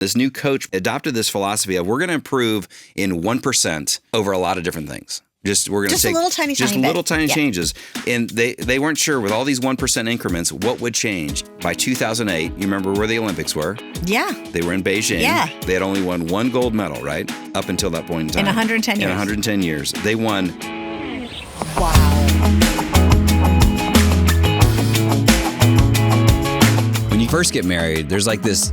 This new coach adopted this philosophy of we're going to improve in 1% over a lot of different things. We're going to take a little tiny changes. And they weren't sure with all these 1% increments what would change. By 2008, you remember where the Olympics were? Yeah. They were in Beijing. Yeah. They had only won one gold medal, right? Up until that point in time. In 110 years. In 110 years. They won. Wow. When you first get married, there's like this,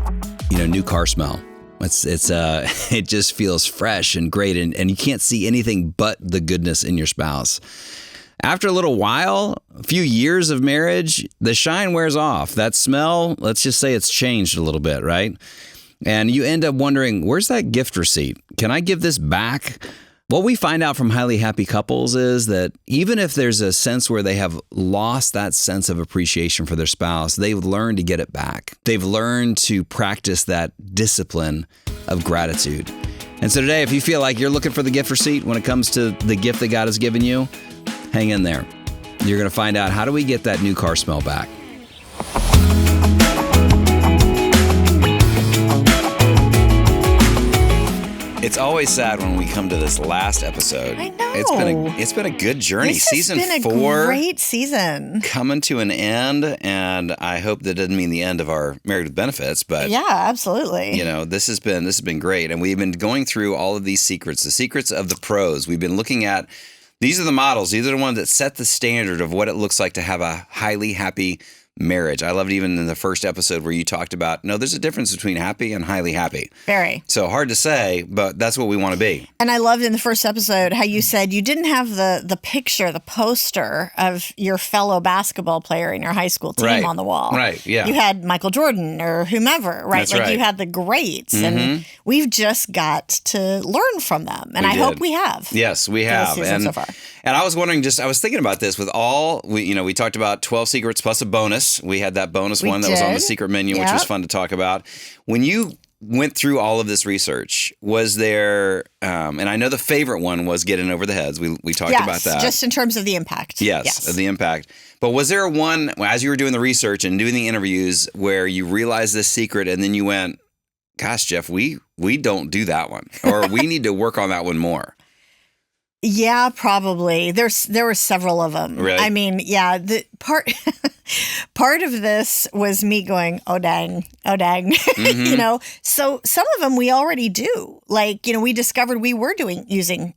new car smell. It just feels fresh and great, and you can't see anything but the goodness in your spouse. After a little while, a few years of marriage, the shine wears off. That smell, let's just say it's changed a little bit, right? And you end up wondering, where's that gift receipt? Can I give this back? What we find out from highly happy couples is that even if there's a sense where they have lost that sense of appreciation for their spouse, they've learned to get it back. They've learned to practice that discipline of gratitude. And so today, if you feel like you're looking for the gift receipt when it comes to the gift that God has given you, hang in there. You're going to find out, how do we get that new car smell back? It's always sad when we come to this last episode. I know. It's been a good journey. This Season has been 4, a great season. Coming to an end, and I hope that doesn't mean the end of our Married with Benefits, but yeah, absolutely. This has been great, and we've been going through all of these secrets, the secrets of the pros. We've been looking at these are the models. These are the ones that set the standard of what it looks like to have a highly happy marriage. I loved even in the first episode where you talked about, there's a difference between happy and highly happy. Very. So hard to say, but that's what we want to be. And I loved in the first episode how you said you didn't have the picture, the poster of your fellow basketball player in your high school team on the wall. Right, yeah. You had Michael Jordan or whomever, right? That's right. You had the greats. Mm-hmm. And we've just got to learn from them. And I hope we have. Yes, we have. And so far. And I was wondering, I was thinking about this with we talked about 12 secrets plus a bonus. We had that bonus one that was on the secret menu, which was fun to talk about. When you went through all of this research, was there, and I know the favorite one was getting over the heads. We talked about that. Just in terms of the impact. Yes, of the impact. But was there one, as you were doing the research and doing the interviews, where you realized this secret and then you went, gosh, Jeff, we don't do that one, or we need to work on that one more? Yeah, probably. There were several of them. Really? I mean, yeah, the part of this was me going, oh dang. Mm-hmm. So some of them we already do. Like, we discovered we were using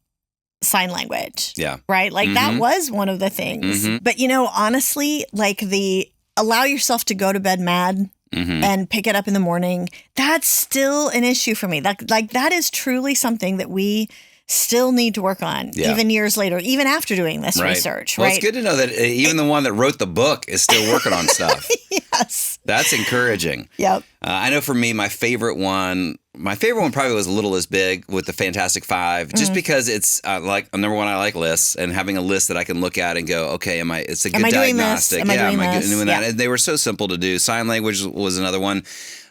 sign language. Yeah. Right? Like that was one of the things. Mm-hmm. But honestly, like the allow yourself to go to bed mad. Mm-hmm. And pick it up in the morning. That's still an issue for me. Like that is truly something that we still need to work on, even years later, even after doing this research. Well, right? It's good to know that even the one that wrote the book is still working on stuff. Yes. That's encouraging. Yep. I know for me, my favorite one probably was Little is Big with the Fantastic Five, just because it's number one, I like lists, and having a list that I can look at and go, okay, it's a good diagnostic. Am I doing that? And they were so simple to do. Sign language was another one.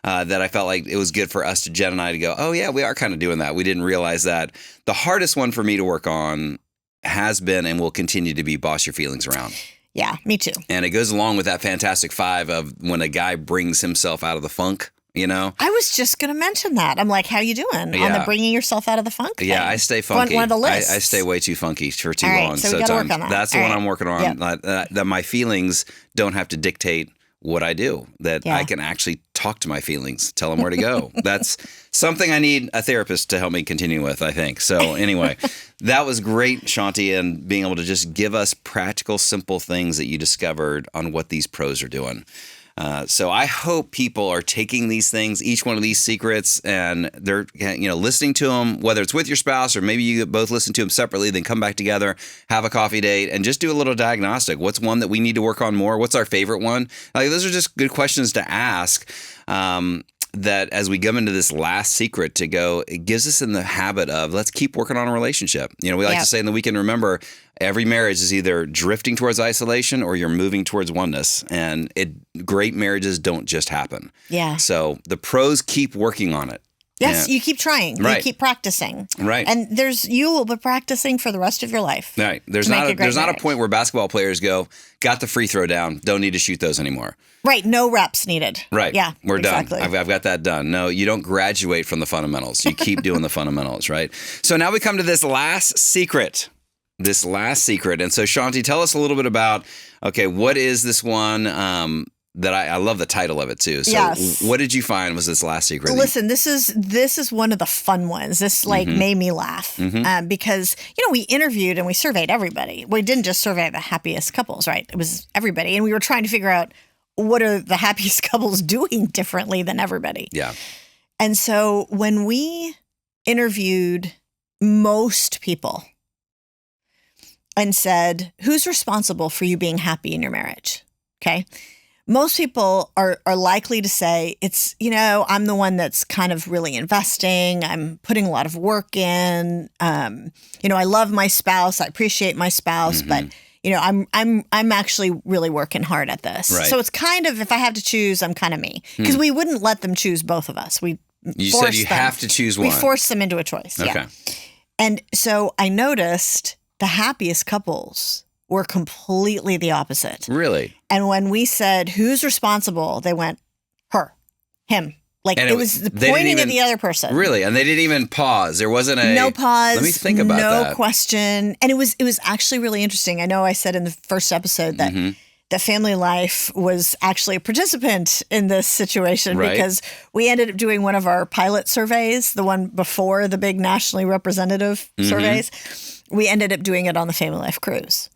That I felt like it was good for us, Jen and I, to go, oh, yeah, we are kind of doing that. We didn't realize that. The hardest one for me to work on has been and will continue to be boss your feelings around. Yeah, me too. And it goes along with that Fantastic Five of when a guy brings himself out of the funk, I was just going to mention that. I'm like, how you doing on the bringing yourself out of the funk thing? Yeah, I stay funky. One of the lists. I stay way too funky for too long. long. So we got to work on that. That's the one I'm working on. Yep. That my feelings don't have to dictate what I do, that I can actually talk to my feelings, tell them where to go. That's something I need a therapist to help me continue with, I think. So anyway, that was great, Shaunti, and being able to just give us practical, simple things that you discovered on what these pros are doing. So I hope people are taking these things, each one of these secrets, and they're listening to them, whether it's with your spouse or maybe you both listen to them separately, then come back together, have a coffee date, and just do a little diagnostic. What's one that we need to work on more? What's our favorite one? Those are just good questions to ask. That as we go into this last secret to go, it gives us in the habit of let's keep working on a relationship. We like to say in the weekend, remember, every marriage is either drifting towards isolation or you're moving towards oneness. And great marriages don't just happen. Yeah. So the pros keep working on it. Yes, you keep trying. Right. You keep practicing. Right. And you will be practicing for the rest of your life. Right. There's not a point where basketball players go, got the free throw down, don't need to shoot those anymore. Right. No reps needed. Right. Yeah. We're done. I've got that done. No, you don't graduate from the fundamentals. You keep doing the fundamentals, right? So now we come to this last secret. And so, Shaunti, tell us a little bit about, okay, what is this one that I love the title of it, too. So what did you find was this last secret? Listen, this is one of the fun ones. This made me laugh because, we interviewed and we surveyed everybody. We didn't just survey the happiest couples, right? It was everybody. And we were trying to figure out, what are the happiest couples doing differently than everybody? Yeah. And so when we interviewed most people and said, who's responsible for you being happy in your marriage? Okay. Most people are likely to say it's, I'm the one that's kind of really investing. I'm putting a lot of work in. I love my spouse. I appreciate my spouse, but I'm actually really working hard at this. Right. So it's kind of, if I have to choose, I'm kind of me, because we wouldn't let them choose both of us. You said you have to choose one. We forced them into a choice. Okay. Yeah. And so I noticed the happiest couples were completely the opposite. Really? And when we said, who's responsible? They went, her, him. It was the pointing at the other person. Really? And they didn't even pause. There wasn't no pause. Let me think about that. No question. And it was actually really interesting. I know I said in the first episode that that FamilyLife was actually a participant in this situation because we ended up doing one of our pilot surveys, the one before the big nationally representative surveys. We ended up doing it on the FamilyLife cruise.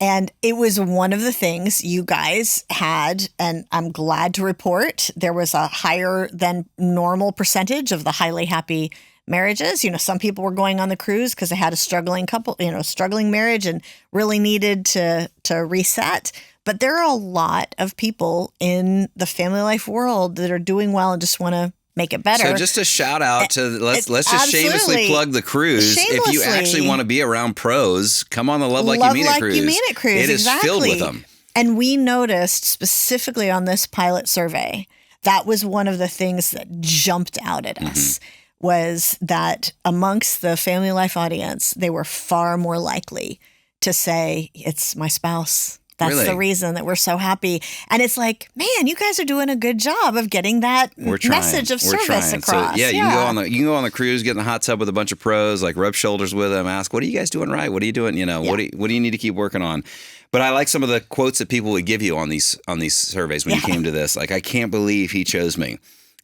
And it was one of the things you guys had, and I'm glad to report, there was a higher than normal percentage of the highly happy marriages. Some people were going on the cruise because they had a struggling couple, struggling marriage and really needed to reset. But there are a lot of people in the FamilyLife world that are doing well and just want to make it better. So just a shout out to let's just shamelessly plug the cruise. If you actually want to be around pros, come on the Love Like You Mean It cruise. You Mean It cruise. It is filled with them. And we noticed specifically on this pilot survey, that was one of the things that jumped out at us was that amongst the FamilyLife audience, they were far more likely to say, it's my spouse. That's the reason that we're so happy. And it's like, man, you guys are doing a good job of getting that message of service across. So, you can go on the cruise, get in the hot tub with a bunch of pros, rub shoulders with them, ask, what are you guys doing right? What are you doing? What do you need to keep working on? But I like some of the quotes that people would give you on these surveys when you came to this. I can't believe he chose me.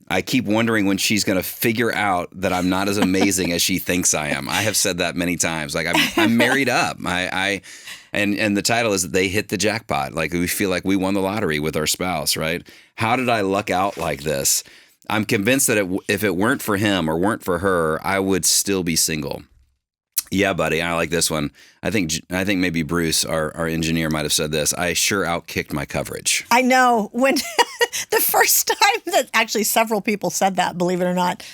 I keep wondering when she's going to figure out that I'm not as amazing as she thinks I am. I have said that many times. I'm married up. And the title is They Hit the Jackpot. We feel like we won the lottery with our spouse, right? How did I luck out like this? I'm convinced that if it weren't for him or weren't for her, I would still be single. Yeah, buddy, I like this one. I think maybe Bruce, our engineer, might have said this. I sure outkicked my coverage. I know. When the first time that actually several people said that, believe it or not,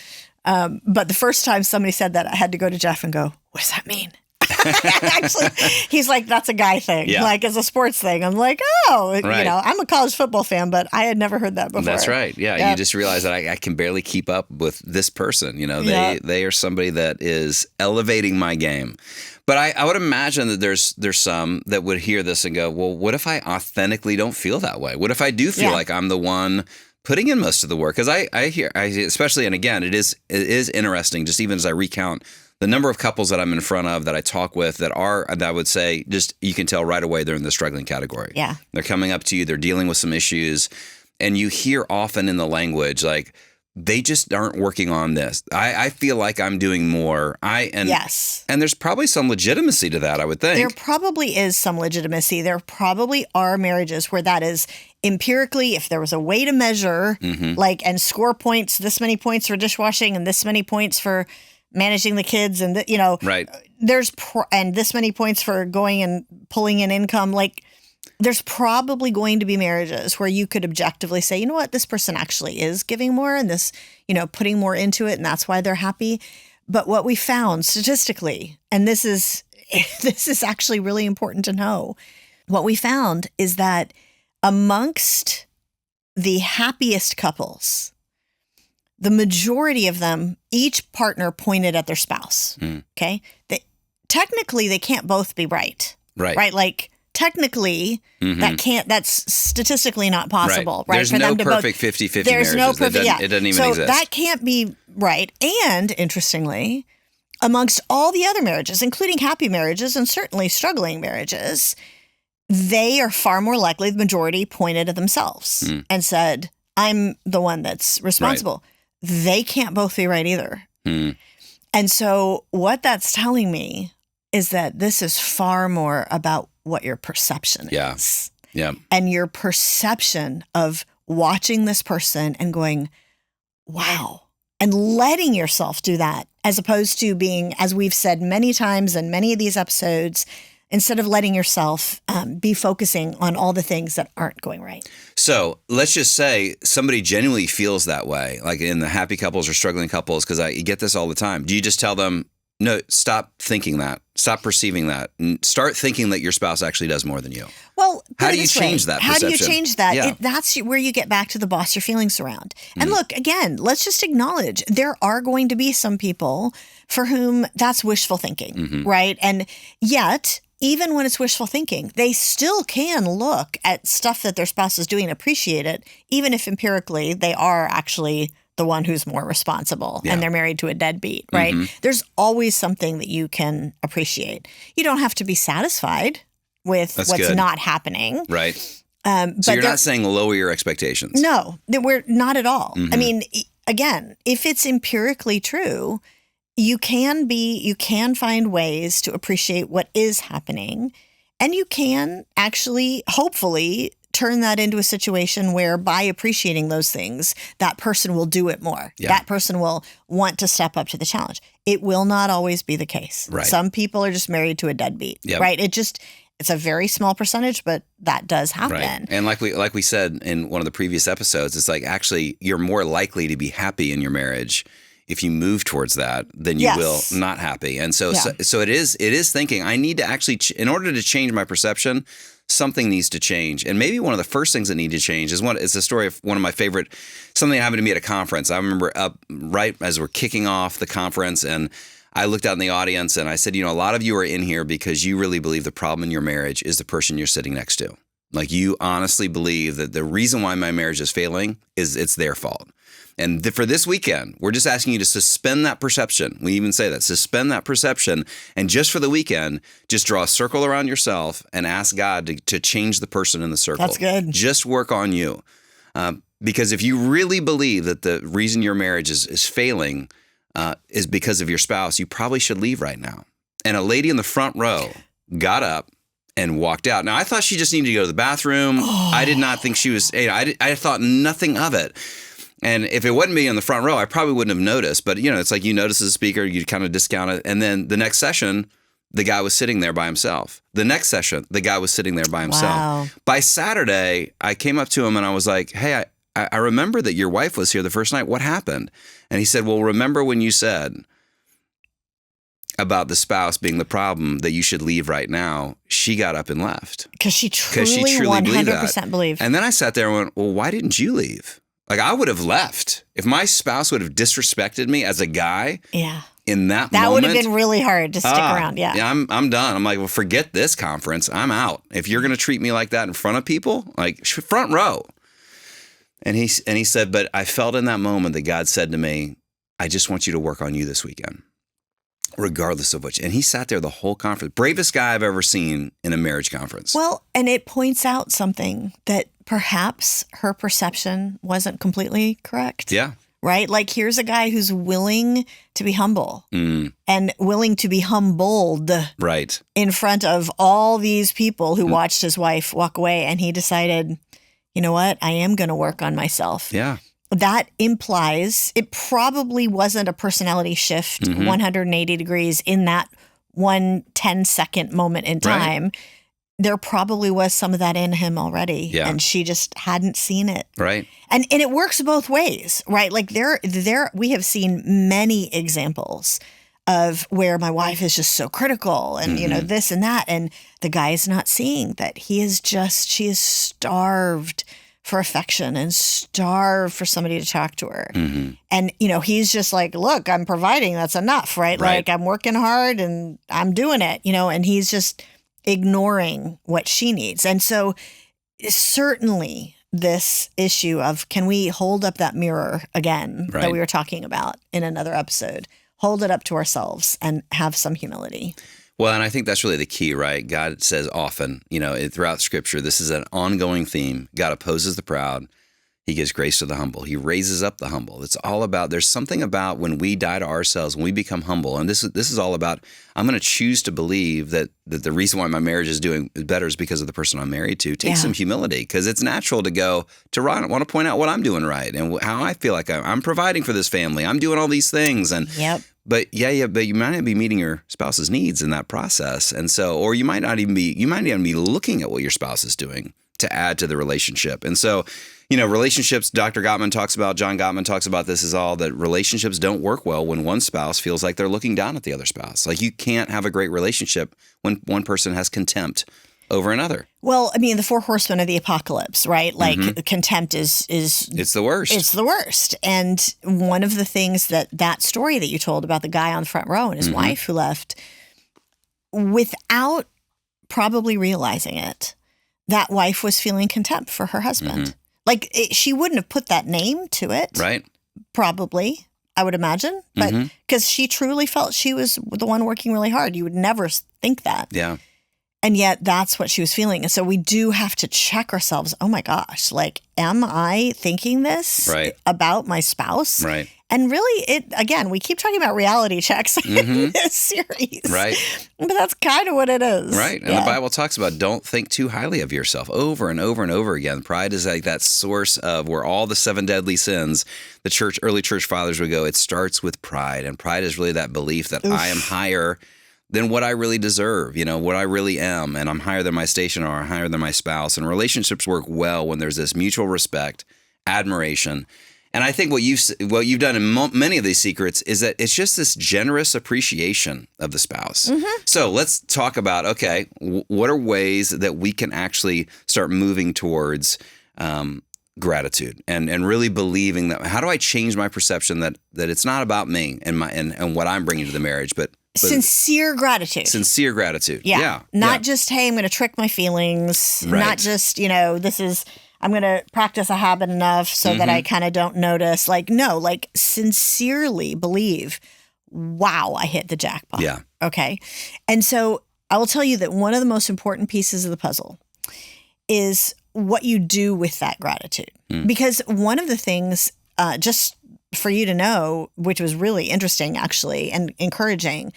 but the first time somebody said that, I had to go to Jeff and go, what does that mean? Actually, he's like, that's a guy thing. Yeah. It's a sports thing. I'm like, I'm a college football fan, but I had never heard that before. That's right. Yeah. Yep. You just realize that I can barely keep up with this person. They are somebody that is elevating my game. But I would imagine that there's some that would hear this and go, well, what if I authentically don't feel that way? What if I do feel like I'm the one putting in most of the work? Because I hear, especially, and again, it is interesting, just even as I recount the number of couples that I'm in front of that I talk with that I would say, just you can tell right away they're in the struggling category. Yeah. They're coming up to you, they're dealing with some issues, and you hear often in the language, they just aren't working on this. I feel like I'm doing more. Yes. And there's probably some legitimacy to that, I would think. There probably is some legitimacy. There probably are marriages where that is empirically, if there was a way to measure, and score points, this many points for dishwashing and this many points for managing the kids and, right. There's and this many points for going and pulling in income. There's probably going to be marriages where you could objectively say, you know what, this person actually is giving more and this, putting more into it. And that's why they're happy. But what we found statistically, and this is actually really important to know, what we found is that amongst the happiest couples, the majority of them, each partner pointed at their spouse. Okay. Technically, they can't both be right. Right. Like, technically, that's statistically not possible, right? There's no perfect 50-50 There's no marriages. perfect, It doesn't even exist. So that can't be right. And interestingly, amongst all the other marriages, including happy marriages and certainly struggling marriages, they are far more likely, the majority pointed at themselves and said, I'm the one that's responsible. Right. They can't both be right either. And so what that's telling me is that this is far more about what your perception is. Yeah. And your perception of watching this person and going, wow, and letting yourself do that, as opposed to being, as we've said many times in many of these episodes, instead of letting yourself be focusing on all the things that aren't going right. So let's just say somebody genuinely feels that way, like in the happy couples or struggling couples, because you get this all the time. Do you just tell them, no, stop thinking that, stop perceiving that, and start thinking that your spouse actually does more than you? Well, how do you change that perception? How do you change that? Yeah. That's where you get back to the boss your feelings around. And look, again, let's just acknowledge there are going to be some people for whom that's wishful thinking, right? And yet, even when it's wishful thinking, they still can look at stuff that their spouse is doing and appreciate it, even if empirically they are actually the one who's more responsible and they're married to a deadbeat, right? There's always something that you can appreciate. You don't have to be satisfied with what's not happening. Right. So you're not saying lower your expectations. No, we're not at all. I mean, again, if it's empirically true, you can find ways to appreciate what is happening, and you can actually, hopefully, turn that into a situation where by appreciating those things, that person will do it more. Yeah. That person will want to step up to the challenge. It will not always be the case. Right. Some people are just married to a deadbeat, right? It's a very small percentage, but that does happen. Right. And like we said in one of the previous episodes, it's like actually you're more likely to be happy in your marriage if you move towards that than you will not happy. And so it is thinking, I need to actually, in order to change my perception, something needs to change. And maybe one of the first things that need to change is the story of one of my favorite, something that happened to me at a conference. I remember right as we're kicking off the conference, and I looked out in the audience and I said, a lot of you are in here because you really believe the problem in your marriage is the person you're sitting next to. Like, you honestly believe that the reason why my marriage is failing is it's their fault. And for this weekend, we're just asking you to suspend that perception. We even say that, suspend that perception. And just for the weekend, just draw a circle around yourself and ask God to change the person in the circle. That's good. Just work on you. Because if you really believe that the reason your marriage is failing is because of your spouse, you probably should leave right now. And a lady in the front row got up and walked out. Now, I thought she just needed to go to the bathroom. I did not think she was, I thought nothing of it. And if it wasn't me in the front row, I probably wouldn't have noticed. But, it's like you notice as a speaker, you kind of discount it. And then the next session, the guy was sitting there by himself. The next session, the guy was sitting there by himself. Wow. By Saturday, I came up to him and I was like, hey, I remember that your wife was here the first night. What happened? And he said, well, remember when you said about the spouse being the problem that you should leave right now? She got up and left. Because she truly 100% believed. And then I sat there and went, well, why didn't you leave? Like, I would have left. If my spouse would have disrespected me as a guy in that moment. That would have been really hard to stick around. Yeah, I'm done. I'm like, well, forget this conference. I'm out. If you're going to treat me like that in front of people, like front row. And he said, but I felt in that moment that God said to me, I just want you to work on you this weekend, regardless of which. And he sat there the whole conference. Bravest guy I've ever seen in a marriage conference. Well, and it points out something that perhaps her perception wasn't completely correct. Yeah. Right? Like, here's a guy who's willing to be humble and willing to be humbled in front of all these people who watched his wife walk away. And he decided, you know what? I am going to work on myself. Yeah. That implies it probably wasn't a personality shift 180 degrees in that 1 10-second moment in time. Right. There probably was some of that in him already, and she just hadn't seen it. Right. And it works both ways, right? Like we have seen many examples of where my wife is just so critical and, this and that. And the guy is not seeing that she is starved for affection and starve for somebody to talk to her. Mm-hmm. And, he's just like, look, I'm providing. That's enough, right? Like, I'm working hard and I'm doing it, and he's just ignoring what she needs. And so certainly this issue of, can we hold up that mirror again that we were talking about in another episode, hold it up to ourselves and have some humility. Well, and I think that's really the key, right? God says often, throughout Scripture, this is an ongoing theme. God opposes the proud. He gives grace to the humble. He raises up the humble. It's all about, there's something about when we die to ourselves, when we become humble. And this is all about, I'm going to choose to believe that the reason why my marriage is doing better is because of the person I'm married to. Take some humility, because it's natural to want to point out what I'm doing right and how I feel like I'm providing for this family. I'm doing all these things. And But but you might not be meeting your spouse's needs in that process. And so, or you might not even be looking at what your spouse is doing to add to the relationship. And so, relationships, John Gottman talks about this, is all that relationships don't work well when one spouse feels like they're looking down at the other spouse. Like, you can't have a great relationship when one person has contempt over another. Well, the 4 horsemen of the apocalypse, right? Like, contempt is it's the worst. It's the worst. And one of the things that story that you told about the guy on the front row and his wife who left, without probably realizing it, that wife was feeling contempt for her husband. Like, she wouldn't have put that name to it. Right. Probably, I would imagine. But because she truly felt she was the one working really hard. You would never think that. Yeah. And yet that's what she was feeling. And so we do have to check ourselves. Oh my gosh, like, am I thinking this about my spouse? Right. And really, again, we keep talking about reality checks in this series. Right. But that's kind of what it is. Right. And the Bible talks about don't think too highly of yourself over and over and over again. Pride is like that source of where all the 7 deadly sins, early church fathers would go, it starts with pride. And pride is really that belief that I am higher than what I really deserve, what I really am, and I'm higher than my station or I'm higher than my spouse. And relationships work well when there's this mutual respect, admiration. And I think what you've done in many of these secrets is that it's just this generous appreciation of the spouse. So let's talk about, okay, what are ways that we can actually start moving towards gratitude and really believing that, how do I change my perception that it's not about me and what I'm bringing to the marriage, but sincere gratitude. Sincere gratitude. Yeah. Not just, hey, I'm going to trick my feelings. Right. Not just, I'm going to practice a habit enough so that I kind of don't notice. Like, no, like, sincerely believe, wow, I hit the jackpot. Yeah. Okay. And so I will tell you that one of the most important pieces of the puzzle is what you do with that gratitude. Because one of the things, just for you to know, which was really interesting actually and encouraging,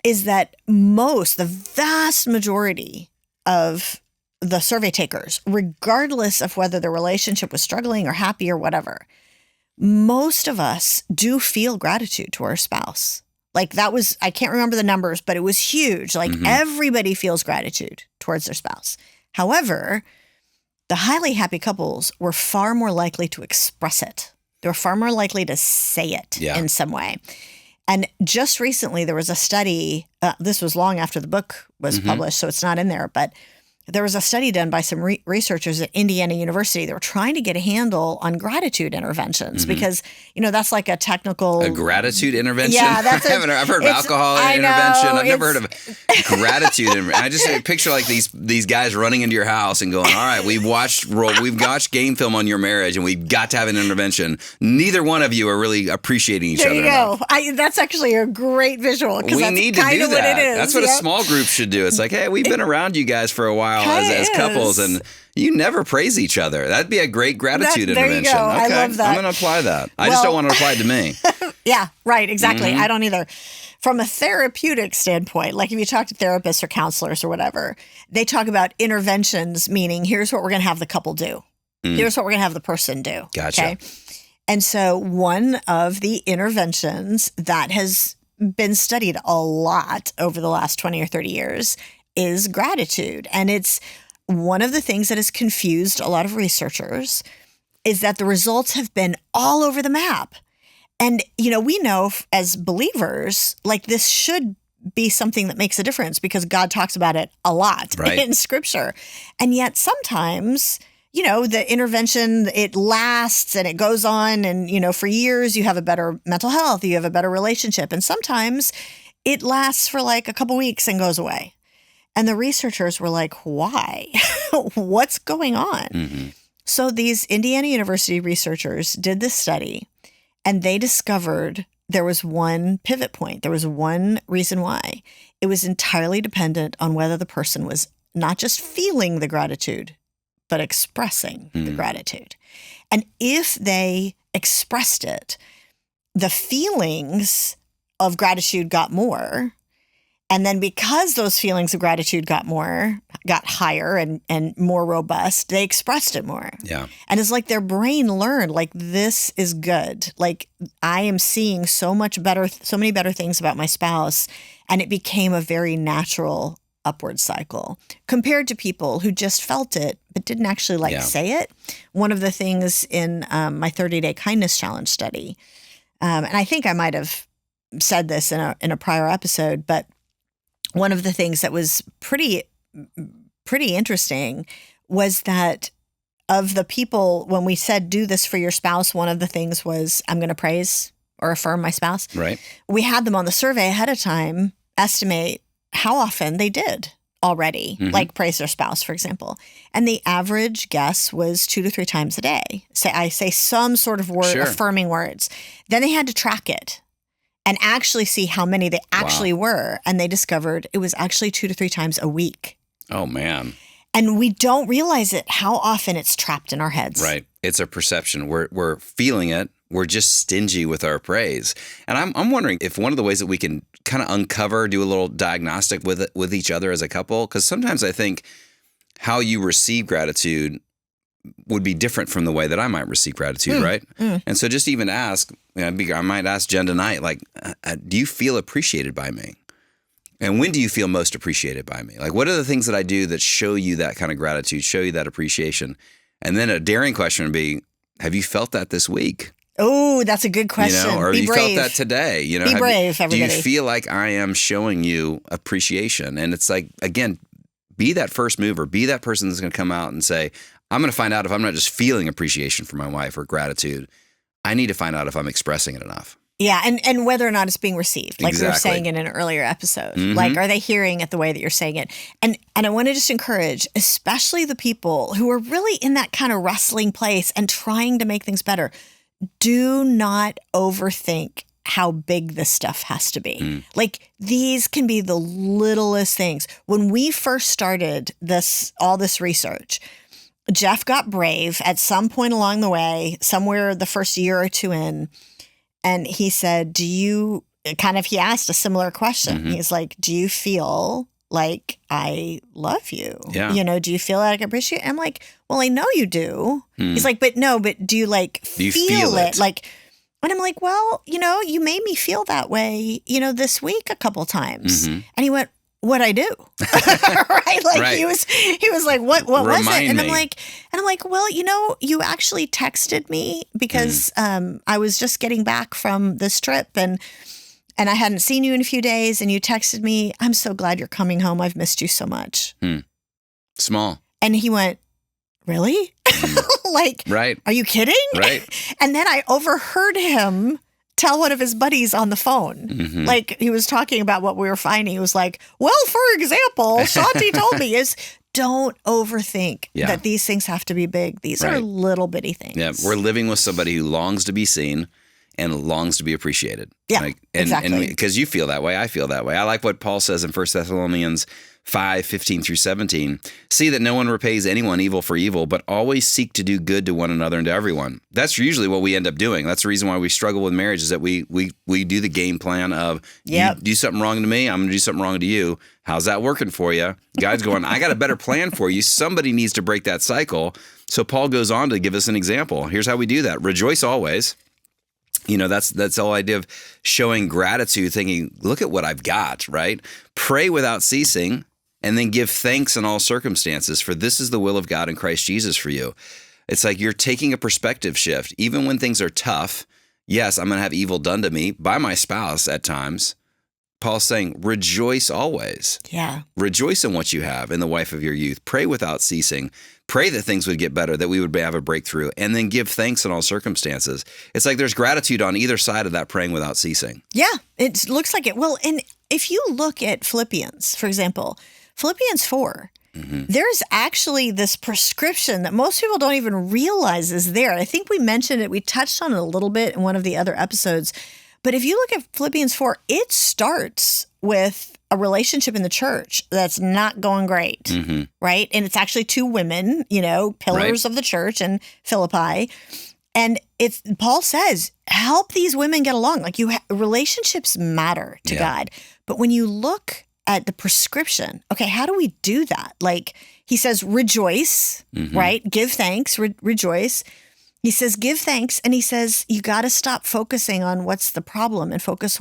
is that the vast majority of the survey takers, regardless of whether the relationship was struggling or happy or whatever, most of us do feel gratitude to our spouse. Like, that was, I can't remember the numbers, but it was huge. Like, everybody feels gratitude towards their spouse. However, the highly happy couples were far more likely to express it. They were far more likely to say it in some way. And just recently, there was a study, this was long after the book was published, so it's not in there, but there was a study done by some researchers at Indiana University. They were trying to get a handle on gratitude interventions because, that's like a technical... A gratitude intervention? Yeah, that's I've heard of alcohol intervention. I've never heard of gratitude intervention. I just picture like these guys running into your house and going, all right, we've watched game film on your marriage and we've got to have an intervention. Neither one of you are really appreciating each other. There you go. That's actually a great visual because that's need to kind do of that. what it is. That's what a small group should do. It's like, hey, we've been around you guys for a while as couples, and you never praise each other. That'd be a great gratitude intervention. There you go. Okay, I love that. I'm going to apply that. I just don't want to apply it to me. Yeah, right. Exactly. I don't either. From a therapeutic standpoint, like if you talk to therapists or counselors or whatever, they talk about interventions, meaning here's what we're going to have the couple do. Here's what we're going to have the person do. Gotcha. Okay? And so one of the interventions that has been studied a lot over the last 20 or 30 years is gratitude. And it's one of the things that has confused a lot of researchers is that the results have been all over the map. And, we know as believers, like, this should be something that makes a difference because God talks about it a lot in Scripture. And yet sometimes, the intervention, it lasts and it goes on. And, for years, you have a better mental health, you have a better relationship. And sometimes it lasts for like a couple weeks and goes away. And the researchers were like, why? What's going on? Mm-hmm. So these Indiana University researchers did this study, and they discovered there was one pivot point. There was one reason why. It was entirely dependent on whether the person was not just feeling the gratitude, but expressing the gratitude. And if they expressed it, the feelings of gratitude got more. And then because those feelings of gratitude got higher and more robust, they expressed it more. Yeah. And it's like their brain learned, like, this is good. Like, I am seeing so many better things about my spouse. And it became a very natural upward cycle compared to people who just felt it, but didn't actually say it. One of the things in my 30-day kindness challenge study, and I think I might have said this in a prior episode, but one of the things that was pretty interesting was that of the people, when we said do this for your spouse, one of the things was I'm going to praise or affirm my spouse. Right. We had them on the survey ahead of time estimate how often they did already, like praise their spouse, for example. And the average guess was 2 to 3 times a day. I say some sort of word, affirming words. Then they had to track it and actually see how many they actually were. And they discovered it was actually 2 to 3 times a week. Oh, man. And we don't realize it, how often it's trapped in our heads. Right. It's a perception. We're feeling it. We're just stingy with our praise. And I'm wondering if one of the ways that we can kind of uncover, do a little diagnostic with each other as a couple, because sometimes I think how you receive gratitude would be different from the way that I might receive gratitude, right? And so just even ask, I might ask Jen tonight, like, do you feel appreciated by me? And when do you feel most appreciated by me? Like, what are the things that I do that show you that kind of gratitude, show you that appreciation? And then a daring question would be, have you felt that this week? Oh, that's a good question. Or Be you brave. felt that today? Be brave, everybody. Do you feel like I am showing you appreciation? And it's like, again, be that first mover. Be that person that's going to come out and say, I'm going to find out if I'm not just feeling appreciation for my wife or gratitude. I need to find out if I'm expressing it enough. Yeah, and whether or not it's being received, like we were saying in an earlier episode. Like, are they hearing it the way that you're saying it? And I want to just encourage, especially the people who are really in that kind of wrestling place and trying to make things better, do not overthink how big this stuff has to be. Like, these can be the littlest things. When we first started all this research, Jeff got brave at some point along the way, somewhere the first year or two in, and he said, he asked a similar question. He's like, do you feel like I love you? Yeah. Do you feel like I appreciate it? I'm like, well, I know you do. He's like, but do you feel it? Like, and I'm like, well, you made me feel that way, this week a couple times. And he went, what'd I do? Right? Like, right. He was like, what was it? And I'm like, well, you actually texted me because I was just getting back from this trip and I hadn't seen you in a few days, and you texted me, I'm so glad you're coming home. I've missed you so much. Small. And he went, really? Like, right. Are you kidding? Right. And then I overheard him tell one of his buddies on the phone. Like, he was talking about what we were finding. He was like, well, for example, Shaunti told me is don't overthink that these things have to be big. These are little bitty things. Yeah, we're living with somebody who longs to be seen and longs to be appreciated. Yeah, exactly. And because you feel that way, I feel that way. I like what Paul says in 1 Thessalonians 5:15-17. See that no one repays anyone evil for evil, but always seek to do good to one another and to everyone. That's usually what we end up doing. That's the reason why we struggle with marriage, is that we do the game plan of, you do something wrong to me, I'm going to do something wrong to you. How's that working for you? God's going, I got a better plan for you. Somebody needs to break that cycle. So Paul goes on to give us an example. Here's how we do that. Rejoice always. That's the whole idea of showing gratitude, thinking, look at what I've got, right? Pray without ceasing, and then give thanks in all circumstances, for this is the will of God in Christ Jesus for you. It's like you're taking a perspective shift. Even when things are tough, yes, I'm going to have evil done to me by my spouse at times. Paul's saying, rejoice always. Yeah. Rejoice in what you have, in the wife of your youth. Pray without ceasing. pray that things would get better, that we would have a breakthrough, and then give thanks in all circumstances. It's like there's gratitude on either side of that praying without ceasing. Yeah, it looks like it. Well, and if you look at Philippians, for example, Philippians 4, there's actually this prescription that most people don't even realize is there. I think we mentioned it. We touched on it a little bit in one of the other episodes. But if you look at Philippians 4, it starts with a relationship in the church that's not going great, right? And it's actually two women, pillars of the church in Philippi. And Paul says, help these women get along. Like relationships matter to God. But when you look at the prescription, okay, how do we do that? Like he says, rejoice, right? Give thanks, rejoice. He says, give thanks. And he says, you got to stop focusing on what's the problem and focus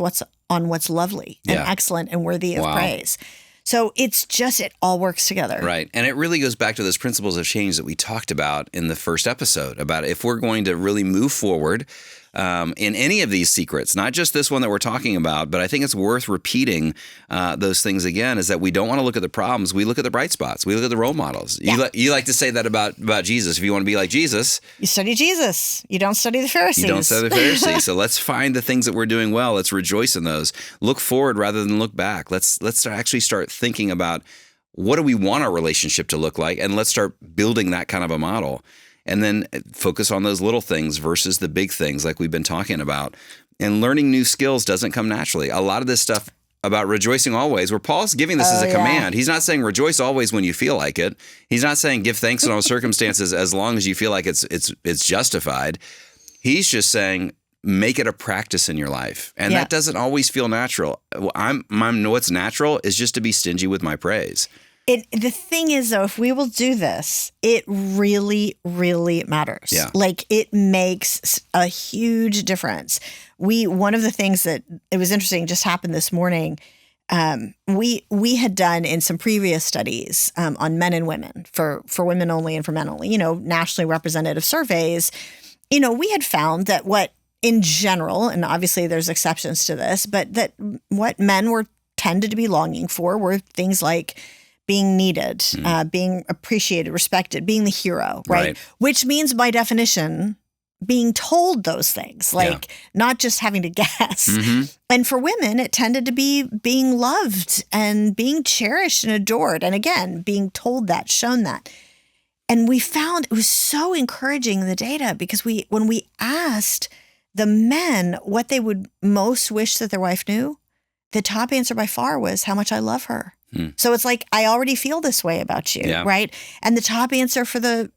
on what's lovely and excellent and worthy of praise. So it all works together. Right. And it really goes back to those principles of change that we talked about in the first episode about if we're going to really move forward in any of these secrets, not just this one that we're talking about, but I think it's worth repeating those things again, is that we don't want to look at the problems. We look at the bright spots. We look at the role models. Yeah. You like to say that about Jesus. If you want to be like Jesus, you study Jesus. You don't study the Pharisees. You don't study the Pharisees. So let's find the things that we're doing well. Let's rejoice in those. Look forward rather than look back. Let's actually start thinking about what do we want our relationship to look like, and let's start building that kind of a model. And then focus on those little things versus the big things like we've been talking about. And learning new skills doesn't come naturally. A lot of this stuff about rejoicing always, where Paul's giving this as a command. He's not saying rejoice always when you feel like it. He's not saying give thanks in all circumstances as long as you feel like it's justified. He's just saying make it a practice in your life. And that doesn't always feel natural. What's natural is just to be stingy with my praise. The thing is, though, if we will do this, it really, really matters. Yeah. Like it makes a huge difference. One of the things that it was interesting just happened this morning. We had done in some previous studies on men and women for women only and for men only, nationally representative surveys. We had found that what in general, and obviously there's exceptions to this, but that what men tended to be longing for were things like being needed, being appreciated, respected, being the hero, right? Which means by definition, being told those things, like not just having to guess. And for women, it tended to be being loved and being cherished and adored. And again, being told that, shown that. And we found it was so encouraging in the data because when we asked the men what they would most wish that their wife knew, the top answer by far was how much I love her. So it's like, I already feel this way about you, right? And the top answer for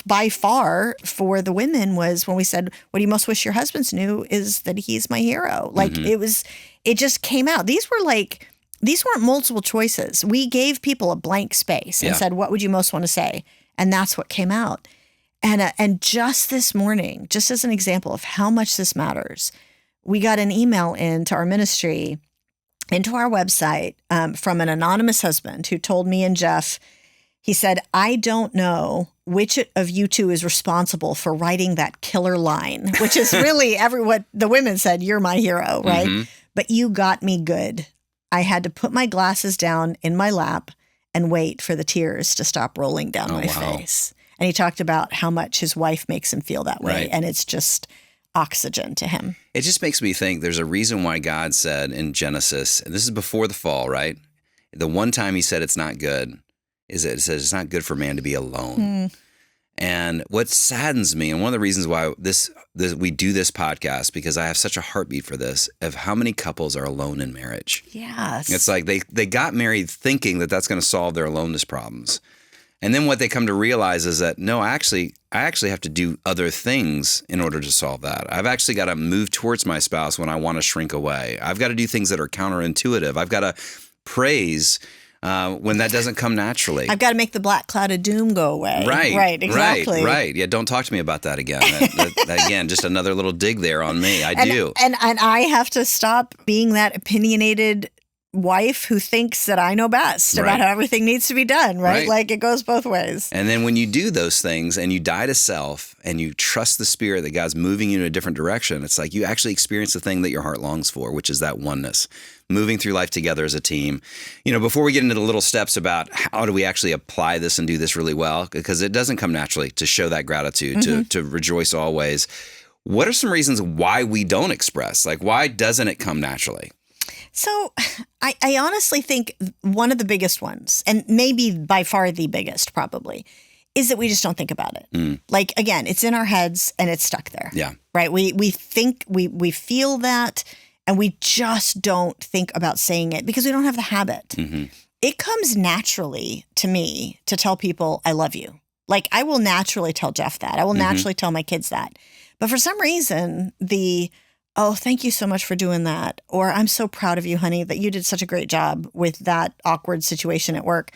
by far for the women was when we said, what do you most wish your husbands knew is that he's my hero. Like it just came out. These weren't multiple choices. We gave people a blank space and said, what would you most want to say? And that's what came out. And just this morning, just as an example of how much this matters, we got an email into our ministry, into our website from an anonymous husband who told me and Jeff, he said, I don't know which of you two is responsible for writing that killer line, which is really what the women said, you're my hero, right? But you got me good. I had to put my glasses down in my lap and wait for the tears to stop rolling down my face. And he talked about how much his wife makes him feel that way. And it's just oxygen to him. It just makes me think there's a reason why God said in Genesis, and this is before the fall, right? The one time he said it's not good is that it says it's not good for man to be alone. And what saddens me, and one of the reasons why we do this podcast, because I have such a heartbeat for this, of how many couples are alone in marriage. Yes. It's like they got married thinking that that's going to solve their aloneness problems. And then what they come to realize is that, no, I actually have to do other things in order to solve that. I've actually got to move towards my spouse when I want to shrink away. I've got to do things that are counterintuitive. I've got to praise when that doesn't come naturally. I've got to make the black cloud of doom go away. Right, exactly. Right. Yeah, don't talk to me about that again. Again, just another little dig there on me. I do. And I have to stop being that opinionated wife who thinks that I know best about how everything needs to be done, right? Like it goes both ways. And then when you do those things and you die to self and you trust the Spirit that God's moving you in a different direction, it's like you actually experience the thing that your heart longs for, which is that oneness, moving through life together as a team. You know, before we get into the little steps about how do we actually apply this and do this really well, because it doesn't come naturally to show that gratitude, to rejoice always. What are some reasons why we don't express? Like, why doesn't it come naturally? So I honestly think one of the biggest ones, and maybe by far the biggest probably, is that we just don't think about it. Like, again, it's in our heads and it's stuck there. Yeah. Right? We think, we feel that, and we just don't think about saying it because we don't have the habit. It comes naturally to me to tell people I love you. Like, I will naturally tell Jeff that. I will naturally tell my kids that. But for some reason, oh, thank you so much for doing that. Or I'm so proud of you, honey, that you did such a great job with that awkward situation at work.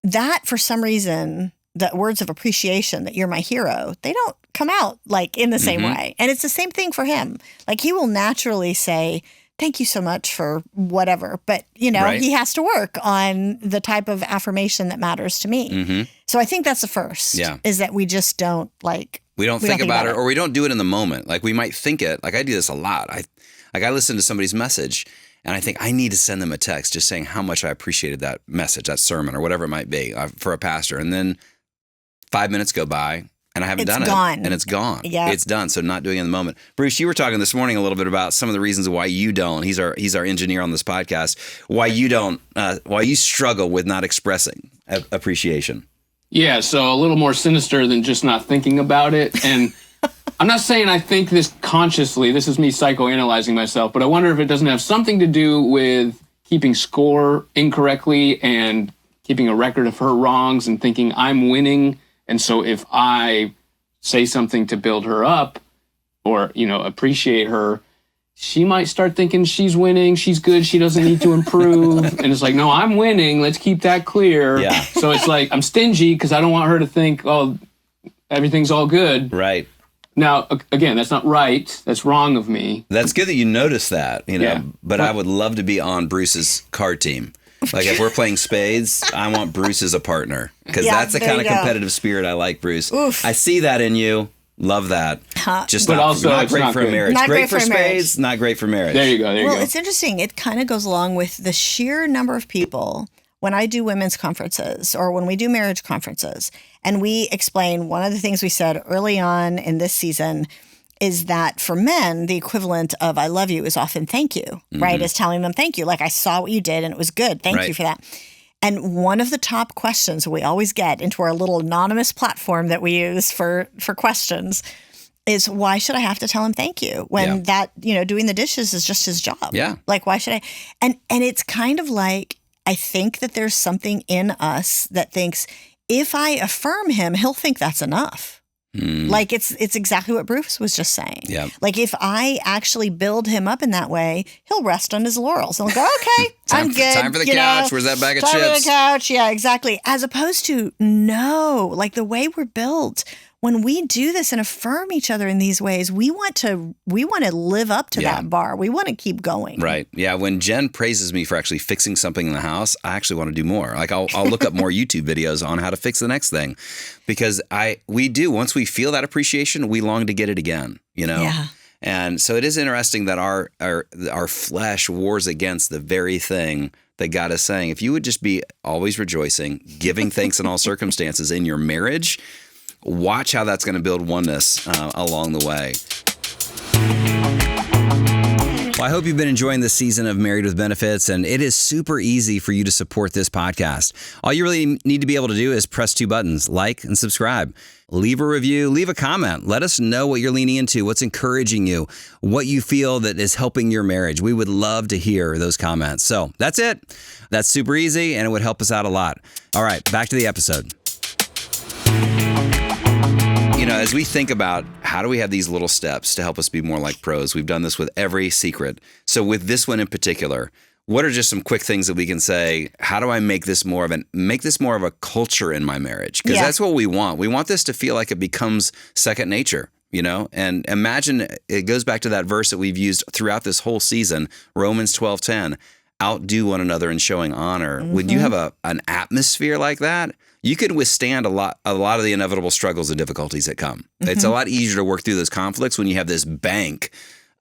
That, for some reason, the words of appreciation that you're my hero, they don't come out like in the same way. And it's the same thing for him. Like, he will naturally say, thank you so much for whatever. But, you know, he has to work on the type of affirmation that matters to me. So I think that's the first, is that we just don't we don't think about it, or we don't do it in the moment. Like, we might think it. Like, I do this a lot. I listen to somebody's message and I think I need to send them a text just saying how much I appreciated that message, that sermon, or whatever it might be for a pastor. And then 5 minutes go by and I haven't done it. And it's gone. Yeah. It's done. So not doing it in the moment. Bruce, you were talking this morning a little bit about some of the reasons why you don't. He's our engineer on this podcast. Why you don't, why you struggle with not expressing appreciation. Yeah, so a little more sinister than just not thinking about it. And I'm not saying I think this consciously. This is me psychoanalyzing myself. But I wonder if it doesn't have something to do with keeping score incorrectly and keeping a record of her wrongs and thinking I'm winning. And so if I say something to build her up or, you know, appreciate her, she might start thinking she's winning, she's good, she doesn't need to improve. And it's like, no, I'm winning, let's keep that clear. Yeah. So it's like, I'm stingy because I don't want her to think, oh, everything's all good. Right. Now, again, that's not right. That's wrong of me. That's good that you notice that, you know, but I would love to be on Bruce's card team. Like, if we're playing spades, I want Bruce as a partner because that's the kind of competitive spirit I like, Bruce. Oof. I see that in you. Love that. Just but not great for a marriage. Not great for spades, not great for marriage. There you go. Well, it's interesting. It kind of goes along with the sheer number of people when I do women's conferences or when we do marriage conferences, and we explain one of the things we said early on in this season is that for men, the equivalent of I love you is often thank you, right? Is telling them thank you. Like, I saw what you did and it was good. Thank you for that. And one of the top questions we always get into our little anonymous platform that we use for questions is, why should I have to tell him thank you when that, you know, doing the dishes is just his job? Yeah. Like, why should I? And it's kind of like, I think that there's something in us that thinks if I affirm him, he'll think that's enough. Like, it's exactly what Bruce was just saying. Yeah. Like, if I actually build him up in that way, he'll rest on his laurels and he'll go, okay, I'm good. Time for the couch. Where's that bag of chips? Time for the couch. Yeah, exactly. As opposed to, no, like the way we're built, when we do this and affirm each other in these ways, we want to live up to that bar. We want to keep going. Right. Yeah. When Jen praises me for actually fixing something in the house, I actually want to do more. Like, I'll look up more YouTube videos on how to fix the next thing, because we do. Once we feel that appreciation, we long to get it again. You know. Yeah. And so it is interesting that our flesh wars against the very thing that God is saying. If you would just be always rejoicing, giving thanks in all circumstances in your marriage, watch how that's going to build oneness along the way. Well, I hope you've been enjoying this season of Married with Benefits, and it is super easy for you to support this podcast. All you really need to be able to do is press 2 buttons, like and subscribe. Leave a review, leave a comment. Let us know what you're leaning into, what's encouraging you, what you feel that is helping your marriage. We would love to hear those comments. So that's it. That's super easy, and it would help us out a lot. All right, back to the episode. You know, as we think about how do we have these little steps to help us be more like pros, we've done this with every secret. So with this one in particular, what are just some quick things that we can say? How do I make this more of a culture in my marriage? Because that's what we want. We want this to feel like it becomes second nature, you know? And imagine, it goes back to that verse that we've used throughout this whole season, Romans 12:10. outdo one another in showing honor, when you have an atmosphere like that, you can withstand a lot of the inevitable struggles and difficulties that come. It's a lot easier to work through those conflicts when you have this bank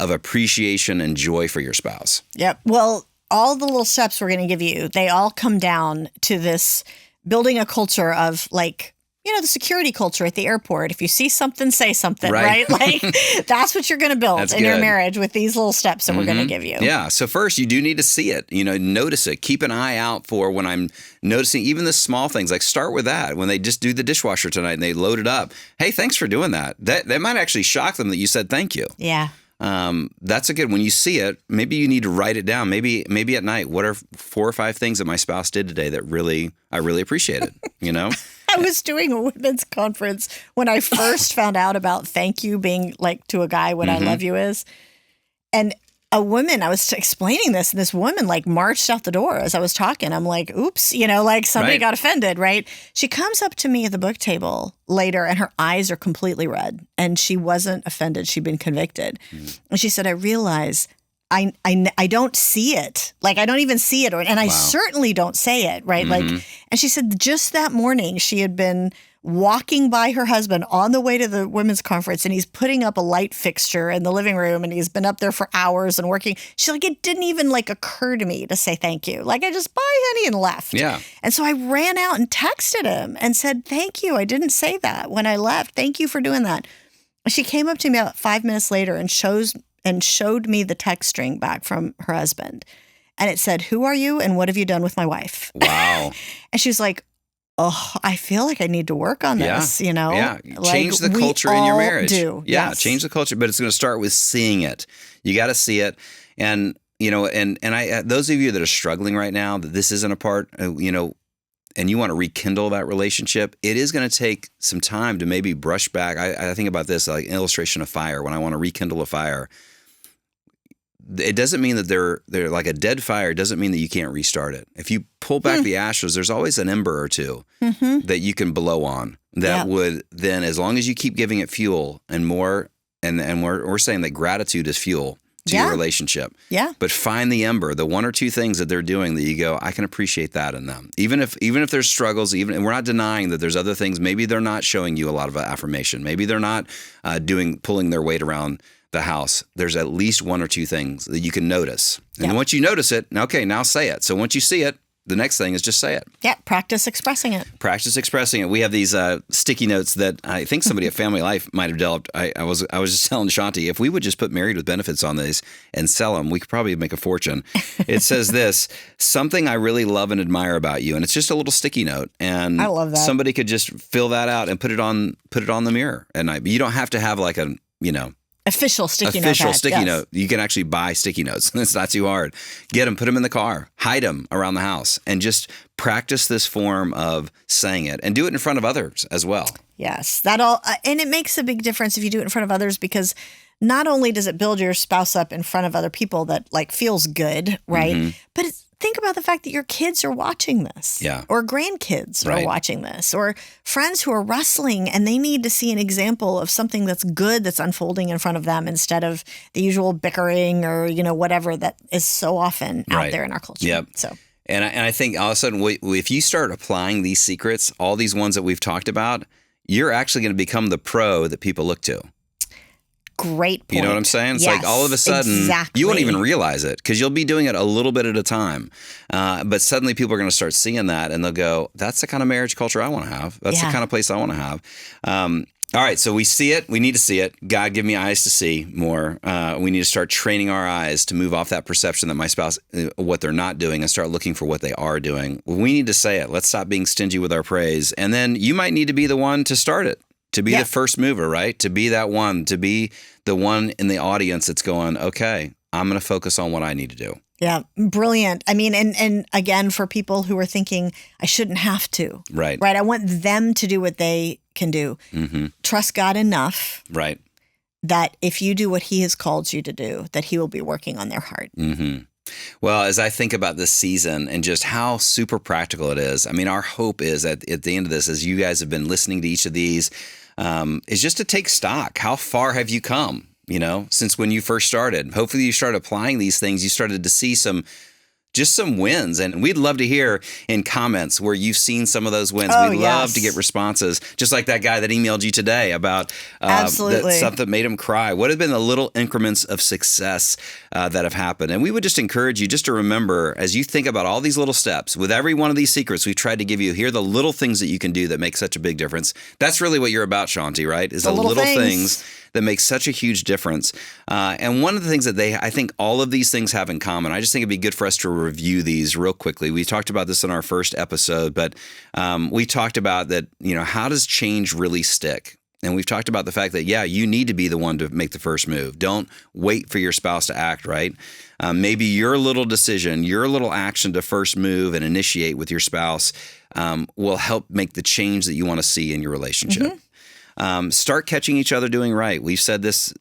of appreciation and joy for your spouse. Yep. Well, all the little steps we're going to give you, they all come down to this building a culture of like, the security culture at the airport. If you see something, say something, right? Like that's what you're going to build in your marriage with these little steps that we're going to give you. Yeah. So first you do need to see it, notice it. Keep an eye out for when I'm noticing even the small things, like start with that. When they just do the dishwasher tonight and they load it up. Hey, thanks for doing that. That might actually shock them that you said thank you. Yeah. That's a good, when you see it, maybe you need to write it down. Maybe at night, what are 4 or 5 things that my spouse did today that I really appreciated, I was doing a women's conference when I first found out about thank you being like to a guy what I love you is. And a woman, I was explaining this, and this woman like marched out the door as I was talking. I'm like, oops, like somebody got offended, right? She comes up to me at the book table later and her eyes are completely red and she wasn't offended. She'd been convicted. And she said, I realize I don't see it. Like, I don't even see it. And I certainly don't say it, right? Like, and she said just that morning she had been walking by her husband on the way to the women's conference and he's putting up a light fixture in the living room and he's been up there for hours and working. She's like, it didn't even like occur to me to say thank you. Like I just bye honey and left. Yeah. And so I ran out and texted him and said, thank you. I didn't say that when I left. Thank you for doing that. She came up to me about 5 minutes later and showed me the text string back from her husband. And it said, who are you and what have you done with my wife? Wow. And she was like, oh, I feel like I need to work on this, Yeah. Like, change the culture in your marriage. Do. Yeah, Yes. Change the culture, but it's going to start with seeing it. You got to see it. And, and I those of you that are struggling right now, that this isn't a part, and you want to rekindle that relationship, it is going to take some time to maybe brush back. I think about this like an illustration of fire. When I want to rekindle a fire, it doesn't mean that they're like a dead fire. It doesn't mean that you can't restart it. If you pull back the ashes, there's always an ember or two that you can blow on that would then, as long as you keep giving it fuel and more, and we're saying that gratitude is fuel to your relationship. Yeah. But find the ember, the 1 or 2 things that they're doing that you go, I can appreciate that in them. Even if there's struggles, and we're not denying that there's other things, maybe they're not showing you a lot of affirmation. Maybe they're not pulling their weight around the house. There's at least 1 or 2 things that you can notice. And once you notice it, okay, now say it. So once you see it, the next thing is just say it. Yeah, practice expressing it. Practice expressing it. We have these sticky notes that I think somebody at FamilyLife might have developed. I was just telling Shaunti, if we would just put Married with Benefits on these and sell them, we could probably make a fortune. It says this, something I really love and admire about you. And it's just a little sticky note. And I love that. Somebody could just fill that out and put it on the mirror at night. But you don't have to have like a, Official sticky note. You can actually buy sticky notes. It's not too hard. Get them, put them in the car, hide them around the house, and just practice this form of saying it and do it in front of others as well. Yes, and it makes a big difference if you do it in front of others, because not only does it build your spouse up in front of other people that like feels good, right? But think about the fact that your kids are watching this, or grandkids are watching this, or friends who are wrestling and they need to see an example of something that's good that's unfolding in front of them instead of the usual bickering or whatever that is so often out there in our culture. Yep. So. And I think all of a sudden, if you start applying these secrets, all these ones that we've talked about, you're actually going to become the pro that people look to. Great point. You know what I'm saying? It's like all of a sudden, you won't even realize it because you'll be doing it a little bit at a time. But suddenly people are going to start seeing that and they'll go, that's the kind of marriage culture I want to have. That's the kind of place I want to have. All right, so we see it. We need to see it. God, give me eyes to see more. We need to start training our eyes to move off that perception that my spouse, what they're not doing, and start looking for what they are doing. We need to say it. Let's stop being stingy with our praise. And then you might need to be the one to start it. To be the first mover, right? To be that one, to be the one in the audience that's going, okay, I'm going to focus on what I need to do. Yeah, brilliant. I mean, and again, for people who are thinking, I shouldn't have to. Right. Right. I want them to do what they can do. Trust God enough. Right. That if you do what he has called you to do, that he will be working on their heart. Well, as I think about this season and just how super practical it is, I mean, our hope is at the end of this, as you guys have been listening to each of these, is just to take stock. How far have you come, since when you first started? Hopefully you started applying these things. You started to see some just some wins. And we'd love to hear in comments where you've seen some of those wins. Oh, We'd love to get responses, just like that guy that emailed you today about Absolutely. stuff that made him cry. What have been the little increments of success that have happened? And we would just encourage you just to remember, as you think about all these little steps, with every one of these secrets we've tried to give you, here are the little things that you can do that make such a big difference. That's really what you're about, Shaunti, right? Is the little things that make such a huge difference. And one of the things that I think all of these things have in common, I just think it'd be good for us to review these real quickly. We talked about this in our first episode, but we talked about that, how does change really stick? And we've talked about the fact that, you need to be the one to make the first move. Don't wait for your spouse to act, right? Maybe your little decision, your little action to first move and initiate with your spouse will help make the change that you want to see in your relationship. Mm-hmm. Start catching each other doing right. We've said this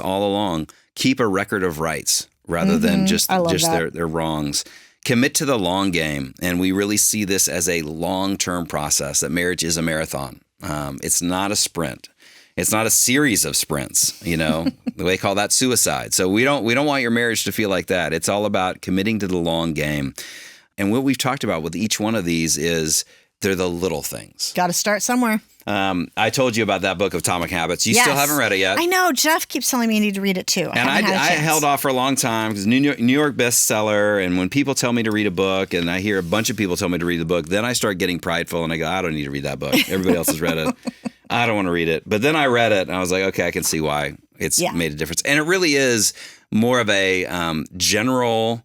all along. Keep a record of rights rather than just their wrongs. Commit to the long game. And we really see this as a long-term process, that marriage is a marathon. It's not a sprint. It's not a series of sprints, They call that suicide. So we don't want your marriage to feel like that. It's all about committing to the long game. And what we've talked about with each one of these is they're the little things. Got to start somewhere. I told you about that book, Atomic Habits. You still haven't read it yet. I know. Jeff keeps telling me I need to read it too. And I held off for a long time because New York bestseller. And when people tell me to read a book and I hear a bunch of people tell me to read the book, then I start getting prideful and I go, I don't need to read that book. Everybody else has read it. I don't want to read it. But then I read it and I was like, okay, I can see why it's made a difference. And it really is more of a general...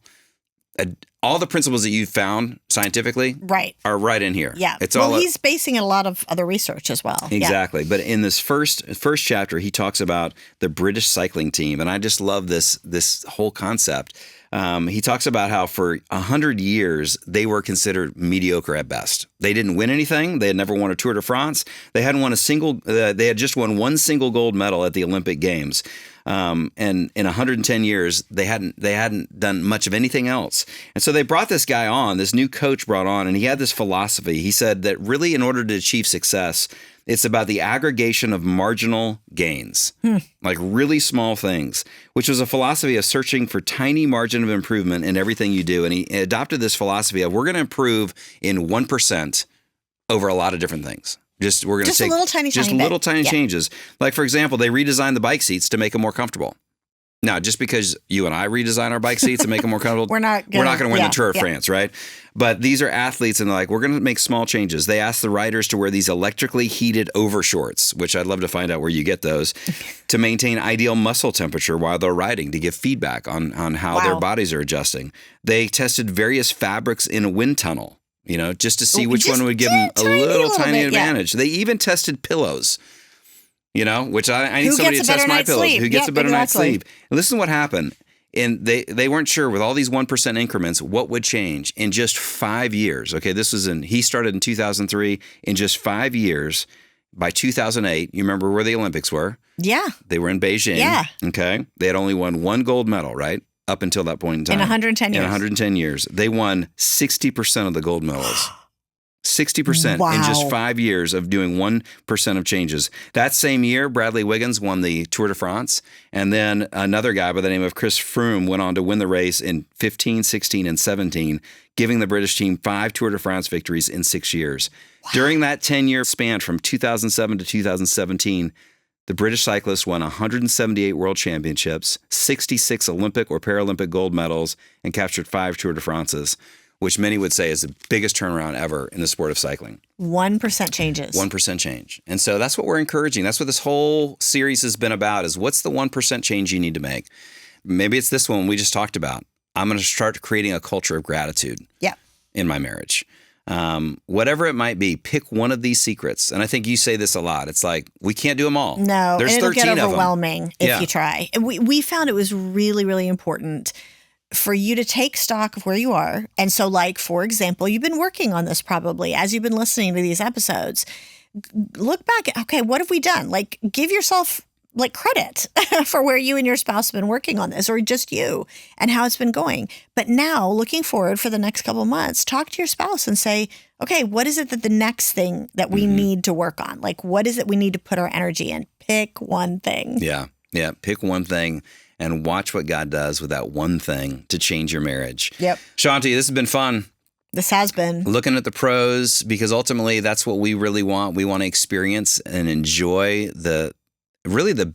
all the principles that you've found scientifically are right in here. Yeah. He's basing a lot of other research as well. Exactly. Yeah. But in this first chapter, he talks about the British cycling team. And I just love this whole concept. He talks about how for 100 years, they were considered mediocre at best. They didn't win anything. They had never won a Tour de France. They hadn't won they had just won one single gold medal at the Olympic Games. And in 110 years, they hadn't done much of anything else. And so they brought this guy on, this new coach brought on, and he had this philosophy. He said that really in order to achieve success, it's about the aggregation of marginal gains, like really small things, which was a philosophy of searching for tiny margin of improvement in everything you do. And he adopted this philosophy of we're going to improve in 1% over a lot of different things. We're going to take little tiny changes. Like, for example, they redesigned the bike seats to make them more comfortable. Now, just because you and I redesign our bike seats to make them more comfortable, we're not going to win the Tour of France, right? But these are athletes, and they're like, we're going to make small changes. They asked the riders to wear these electrically heated overshorts, which I'd love to find out where you get those, to maintain ideal muscle temperature while they're riding, to give feedback on how their bodies are adjusting. They tested various fabrics in a wind tunnel. Just to see which one would give them a little tiny advantage. They even tested pillows, which I need somebody to test my pillows. Who gets a better night's sleep? And listen to what happened. And they weren't sure with all these 1% increments what would change in just 5 years. Okay, he started in 2003. In just 5 years, by 2008, you remember where the Olympics were? Yeah. They were in Beijing. Yeah. Okay. They had only won one gold medal, right? Up until that point in time. In 110 years. In 110 years. They won 60% of the gold medals. 60% in just 5 years of doing 1% of changes. That same year, Bradley Wiggins won the Tour de France. And then another guy by the name of Chris Froome went on to win the race in 15, 16, and 17, giving the British team 5 Tour de France victories in 6 years. Wow. During that 10-year span from 2007 to 2017, the British cyclists won 178 world championships, 66 Olympic or Paralympic gold medals, and captured 5 Tour de France's, which many would say is the biggest turnaround ever in the sport of cycling. 1% changes. 1% change. And so that's what we're encouraging. That's what this whole series has been about, is what's the 1% change you need to make? Maybe it's this one we just talked about. I'm going to start creating a culture of gratitude in my marriage. Whatever it might be, pick one of these secrets. And I think you say this a lot. It's like, we can't do them all. No, there's and it'll 13 get of overwhelming if you try. And we found it was really, really important for you to take stock of where you are. And so, like, for example, you've been working on this probably as you've been listening to these episodes. Look back. Okay, what have we done? Like, give yourself credit for where you and your spouse have been working on this, or just you, and how it's been going. But now, looking forward for the next couple of months, talk to your spouse and say, okay, what is it that the next thing that we need to work on? Like, what is it we need to put our energy in? Pick one thing. Yeah. Pick one thing. and watch what God does with that one thing to change your marriage. Yep. Shaunti, this has been fun. This has been. Looking at the pros, because ultimately that's what we really want. We want to experience and enjoy the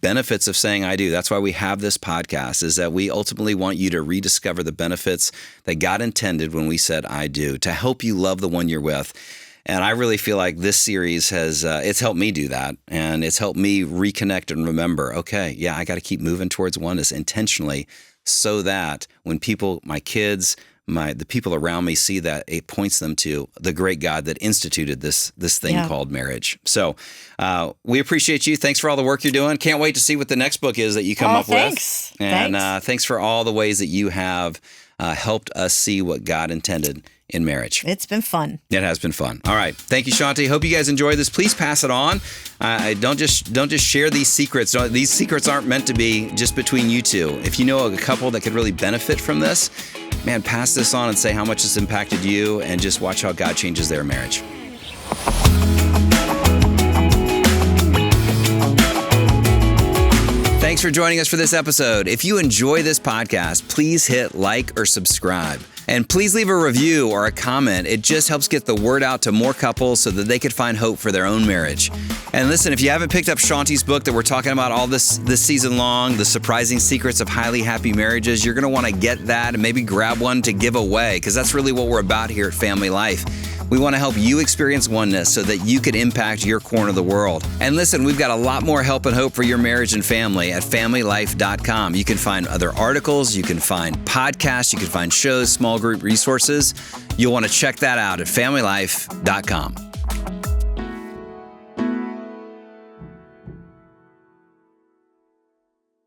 benefits of saying I do. That's why we have this podcast, is that we ultimately want you to rediscover the benefits that God intended when we said I do, to help you love the one you're with. And I really feel like this series has, it's helped me do that. And it's helped me reconnect and remember, okay, yeah, I got to keep moving towards oneness intentionally, so that when people, my kids, the people around me see that, it points them to the great God that instituted this thing called marriage. So we appreciate you. Thanks for all the work you're doing. Can't wait to see what the next book is that you come up with. And thanks for all the ways that you have helped us see what God intended in marriage. It's been fun. It has been fun. All right. Thank you, Shaunti. Hope you guys enjoy this. Please pass it on. Don't just share these secrets. These secrets aren't meant to be just between you two. If you know a couple that could really benefit from this, man, pass this on and say how much it's impacted you, and just watch how God changes their marriage. Thanks for joining us for this episode. If you enjoy this podcast, please hit like or subscribe. And please leave a review or a comment. It just helps get the word out to more couples so that they could find hope for their own marriage. And listen, if you haven't picked up Shaunti's book that we're talking about all this season long, The Surprising Secrets of Highly Happy Marriages, you're going to want to get that and maybe grab one to give away, because that's really what we're about here at Family Life. We want to help you experience oneness so that you could impact your corner of the world. And listen, we've got a lot more help and hope for your marriage and family at FamilyLife.com. You can find other articles, you can find podcasts, you can find shows, small group resources. You'll want to check that out at FamilyLife.com.